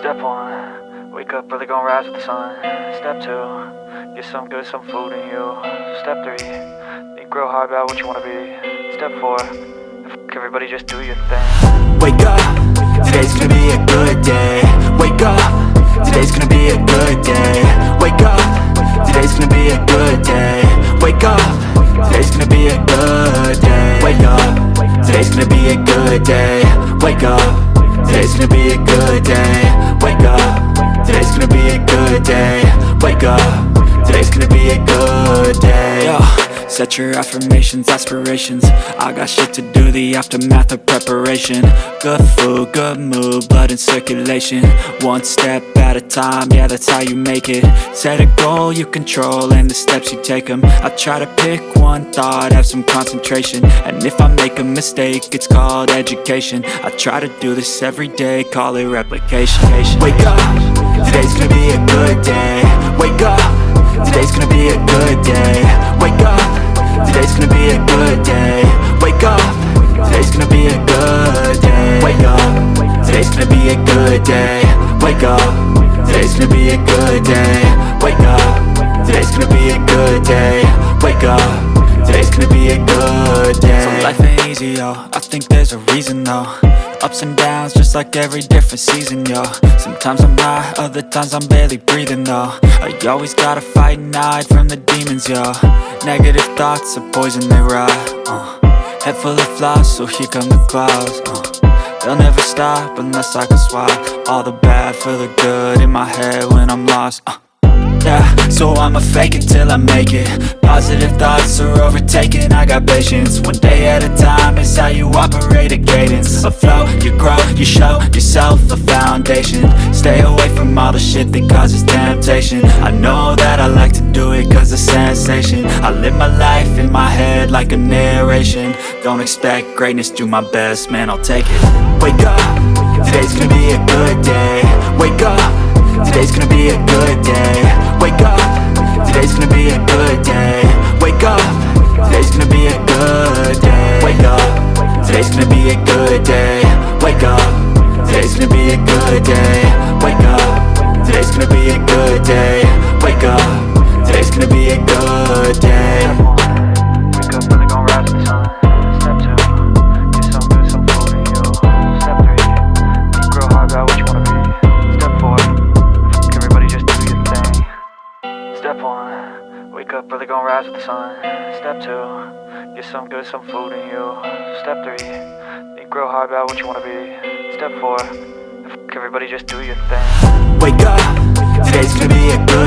Step 1, wake up early, gonna rise with the sun. Step 2, get some good, some food in you. Step 3, think real hard about what you wanna be. Step 4, everybody just do your thing. Wake up, today's gonna be a good day. Wake up, today's gonna be a good day. Wake up, today's gonna be a good day. Wake up, today's gonna be a good day. Wake up, today's gonna be a good day. Wake up, today's gonna be a good day. Wake up, today's gonna be a good day. Wake up, today's gonna be a good day. Yo, set your affirmations, aspirations. I got shit to do, the aftermath of preparation. Good food, good mood, blood in circulation. One step at a time, yeah, that's how you make it. Set a goal you control and the steps you take them. I try to pick one thought, have some concentration. And if I make a mistake, it's called education. I try to do this every day, call it replication. Wake up, today's gonna be a good day. Wake up, today's gonna be a good day. Wake up, today's gonna be a good day. Wake up, today's gonna be a good day. Wake up, today's gonna be a good day. Wake up, today's gonna be a good day. Wake up, today's gonna be a good day. Wake up, today's gonna be a good day. So life ain't easy, yo, I think there's a reason though. Ups and downs, just like every different season, yo. Sometimes I'm high, other times I'm barely breathing, though. I always gotta fight and hide from the demons, yo. Negative thoughts are poison, they rot. Head full of flies, so here come the clouds. They'll never stop unless I can swap all the bad for the good in my head when I'm lost. Yeah, so I'ma fake it till I make it. Positive thoughts are overtaken, I got patience. One day at a time is how you operate a cadence. A flow, you grow, you show yourself a foundation. Stay away from all the shit that causes temptation. I know that I like to do it cause it's sensation. I live my life in my head like a narration. Don't expect greatness, do my best, man, I'll take it. Wake up, today's gonna be a good day. Wake up, today's gonna be a good day. Wake up, today's gonna be a good day. Wake up, today's gonna be a good day. Wake up, today's gonna be a good day. Wake up, today's gonna be a good day. Wake up, today's gonna be a good day. Wake up, today's gonna be a good day. Wake up early, gonna rise with the sun. Step 2, get some good, some food in you. Step 3, think real hard about what you wanna be. Step 4, everybody just do your thing. Step 1, wake up early, gonna rise with the sun. Step 2, get some good, some food in you. Step 3, think real hard about what you wanna be. Step 4, everybody just do your thing. Wake up, today's gonna be a good